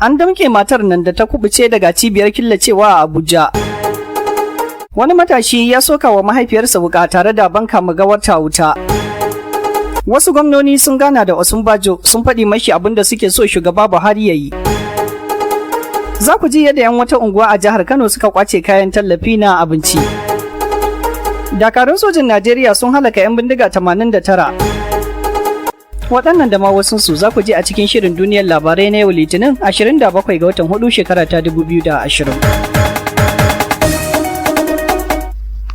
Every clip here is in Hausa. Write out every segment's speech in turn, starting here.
An damke matar nan da ta kubuce daga cibiyar killacewa a Abuja. Wani matashi ya soka wa mahaifiyarsa wuka tare da banka magawarta wuta. Wasu gwamnoni sun gana da Osunbajo sun faɗi mashi abin da suke so shugaba Buhari ya yi. Za ku ji yadda 'yan wata unguwa a jihar Kano suka kwace kayan tallafi na abinci. Dakarun sojin Najeriya sun halaka 'yan bindiga 89. Waɗannan da ma wasunsu za ku ji a cikin shirin duniyar labarai na yau Litinin 27 ga watan 4 shekara ta 2020.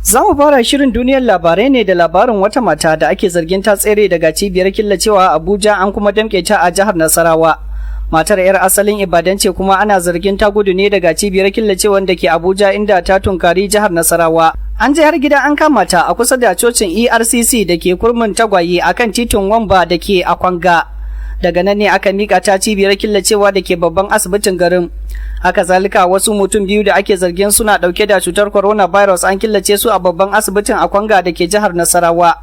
Za mu fara shirin duniyar labarai ne da labarin wata mata da ake zargin ta tsere daga cibiyar killacewa a Abuja an kuma damƙe ta a jihar Nasarawa. Matar 'yar asalin Ibadan ce kuma ana zargin ta gudu ne daga cibiyar killacewan da ke Abuja inda ta tunkari jihar Nasarawa. An je har gida an kama ta a kusa da cocin ERCC da ke kurmin tagwaye a kan titin Wamba da ke Akwanga. Daga nan ne aka mika ta cibiyar killacewa da ke babban asibitin garin. Haka zalika wasu mutum biyu da ake zargin suna dauke da cutar coronavirus an killace su a babban asibitin Akwanga da ke jihar Nasarawa.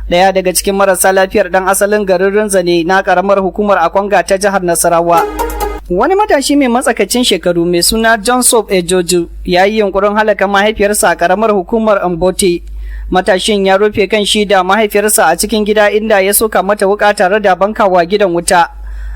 Daya daga cikin marasa lafiyar dan asalin garin Rinzane na karamar hukumar Akwanga ta jihar Nasarawa. Wani matashi mai matsakaicin shekaru mai suna John Soap Ejoju ya yi yunkurin halaka mahaifiyarsa a karamar hukumar Mbote. Matashin ya rufe kan shi da mahaifiyarsa a cikin gida inda ya soka mata wuka tare da bankawa gidan wuta.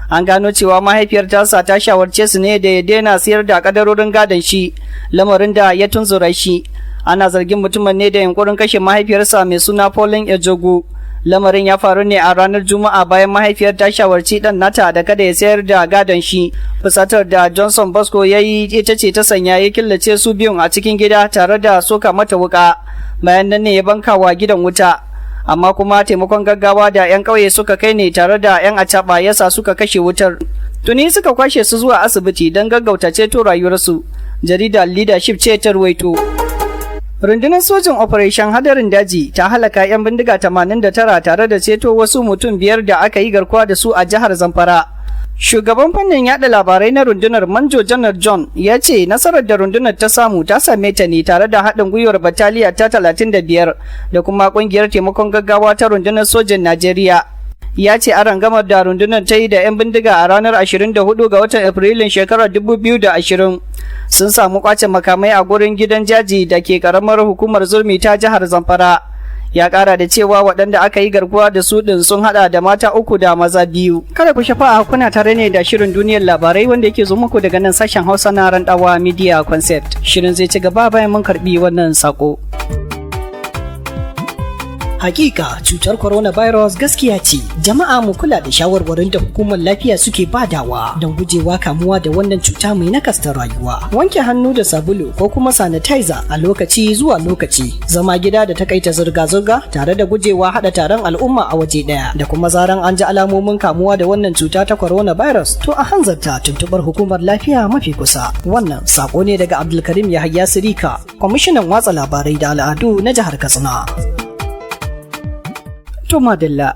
An gano cewa mahaifiyar tasa ta shawarce su ne da ya daina siyar da kadarorin gadon shi, lamarin da ya tunzura shi. Ana zargin mutumin ne da yunkurin kashe mahaifiyarsa mai suna Pauline Ejogu. Lamarin ya faru ne a ranar Juma'a bayan mahaifiyar ta shawarci dan nata da kada ya sayar da gadon shi. Fusatar da Johnson Bosco ya yi ita ce ta sanya ya killace su biyun a cikin gida tare da soka mata wuka. Bayan nan ne ya bankawa gidan wuta. Amma kuma taimakon gaggawa da 'yan ƙauye suka kai ne tare da 'yan acaɓa yasa suka kashe wutar. Tuni suka kwashe su zuwa asibiti don gaggauta ceto rayuwarsu. Jaridar Leadership ce ta ruwaito. Rundunar sojin Operation Hadarin Daji ta halaka 'yan bindiga 89 tare da ceto wasu mutum 5 da aka yi garkuwa da su a jihar Zamfara. Shugaban fannin yada labarai na rundunar Manjo Janar John ya ce nasarar da rundunar ta samu ta same ta ne tare da haɗin gwiwar bataliya ta 35 da kuma ƙungiyar taimakon gaggawa ta rundunar sojin Najeriya. Ya ce arangamar da rundunar ta yi da 'yan bindiga a ranar 24 ga watan Afrilun shekarar 2020 sun samu kwace makamai a gurin gidan jaji da ke karamar hukumar Zurmi ta jihar Zamfara. Ya kara da cewa waɗanda aka yi garkuwa da su ɗin sun haɗa da mata 3 da maza 2. Kada ku shafa kuna tare ne da shirin duniyar labarai wanda yake zo muku daga nan sashen Hausa na Randawa Media Concept. Shirin zai ci gaba bayan mun karɓi wannan sako. Hakika cutar coronavirus gaskiya ce. Jama'a mu kula da shawarwarin da hukumar lafiya suke badawa don gujewa kamuwa da wannan cuta mai nakasta rayuwa. Wanke hannu da sabulu ko kuma sanitizer a lokaci zuwa lokaci. Zama gida da takaita zirga-zirga tare da gujewa hada taron al'umma a waje daya. Da kuma zaran an ji alamomin kamuwa da wannan cuta ta coronavirus to a hanzarta tuntubar hukumar lafiya mafi kusa. Wannan sako ne daga Abdulkarim Yahaya Sirika, kwamishinan watsa labarai da al'adu na jihar Katsina. Madalla.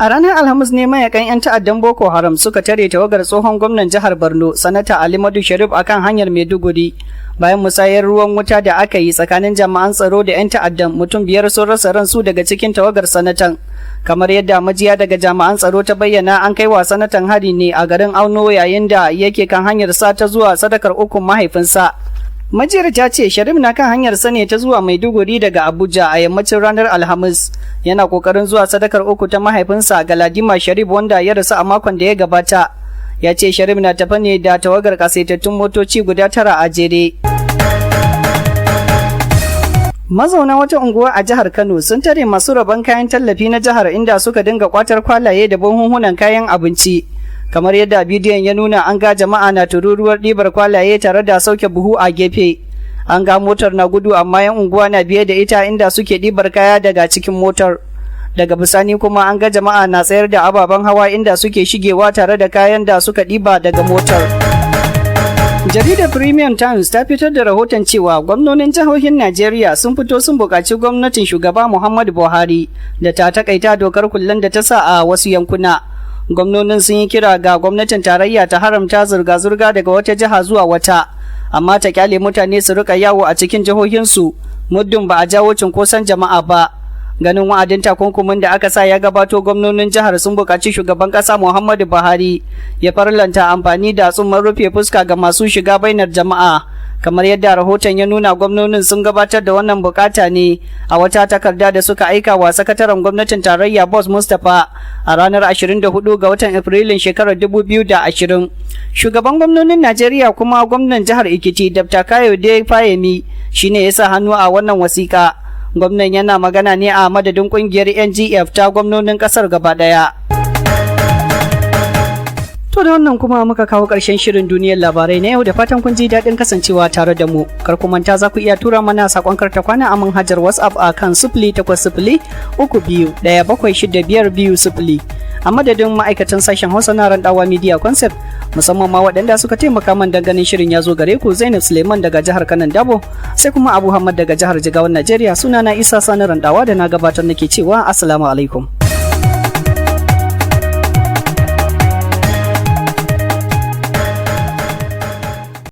A ranar Alhamis ne mayakan 'yan ta'addan Boko Haram suka tare tawagar tsohon gwamnan jihar Borno, Sanata Ali Madu Sharif akan hanyar Maiduguri. Bayan musayar ruwan wuta da aka yi tsakanin jami'an tsaro da 'yan ta'addan, mutum 5 sun rasa ransu daga cikin tawagar sanatan. Kamar yadda majiya daga jami'an tsaro ta bayyana, an kai wa sanatan hari ne a garin Auno yayin da yake kan hanyar sa ta zuwa sadakar ukun mahaifinsa. Majiyar ta ce Sharif na kan hanyar sane ta zuwa Maiduguri daga Abuja a yammacin ranar Alhamis. Yana kokarin zuwa sadakar uku ta mahaifinsa Galadima Sharif wanda ya rasu a makon da ya gabata. Ya ce Sharif na tafa ne da tawagar kasaitattun motoci guda 9 a jere. Mazauna wata unguwa a jihar Kano sun tare masu rabon kayan tallafi na jihar inda suka dinga kwatar kwalaye da buhunhunan kayan abinci. Kamar yadda bidiyon ya nuna, an ga jama'a na tururuwar ɗibar kwalaye tare da sauke buhu a gefe. An ga motar na gudu amma 'yan unguwa na biye da ita inda suke ɗibar kaya daga cikin motar. Daga bisani kuma an ga jama'a na tsayar da ababen hawa inda suke shigewa tare da kayan da suka ɗiba daga motar. Jaridar Premium Times ta fitar da rahoton cewa gwamnonin jihohin Najeriya sun fito sun buƙaci gwamnatin shugaba Muhammadu Buhari da ta takaita dokar kullen da ta sa a wasu yankuna. Gwamnonin sun yi kira ga gwamnatin tarayya ta haramta zirga-zirga daga wata jiha zuwa wata, amma ta kyale mutane su rika yawo a cikin jihohinsu muddin ba a jawo cunkoson jama'a ba. Ganin wa'adin takunkumin da aka sa ya gabato, gwamnonin jihar sun buƙaci shugaban ƙasa Muhammadu Buhari ya farlanta amfani da tsumman rufe fuska ga masu shiga bainar jama'a. Kamar yadda rahoton ya nuna, gwamnonin sun gabatar da wannan bukata ne a wata takarda da suka aika wa sakataren gwamnatin tarayya Boss Mustapha a ranar 24 ga watan Afrilun shekarar 2020. Shugaban gwamnonin Najeriya kuma gwamnan jihar Ekiti Dr. Kayode Fayemi shine ya sa hannu a wannan wasiƙa. Gwamnan yana magana ne a madadin kungiyar NGF ta gwamnonin kasar gaba daya. To da wannan kuma muka kawo ƙarshen shirin duniyar labarai na yau, da fatan kun ji daɗin kasancewa tare da mu. Kar ku manta za ku iya tura mana saƙon karta kwana a manhajar WhatsApp a kan 0803217652. A madadin ma'aikatan sashen Hausa na Randawa Media Concept, musamman ma waɗanda suka taimaka man ganin shirin ya zo gare ku, Zainab Suleiman daga jihar Kanan Dabo, sai kuma Abu Hamad daga jihar Jigawan Najeriya. Sunana Isa Sani Randawa da na gabatar nake cewa Assalamu alaikum.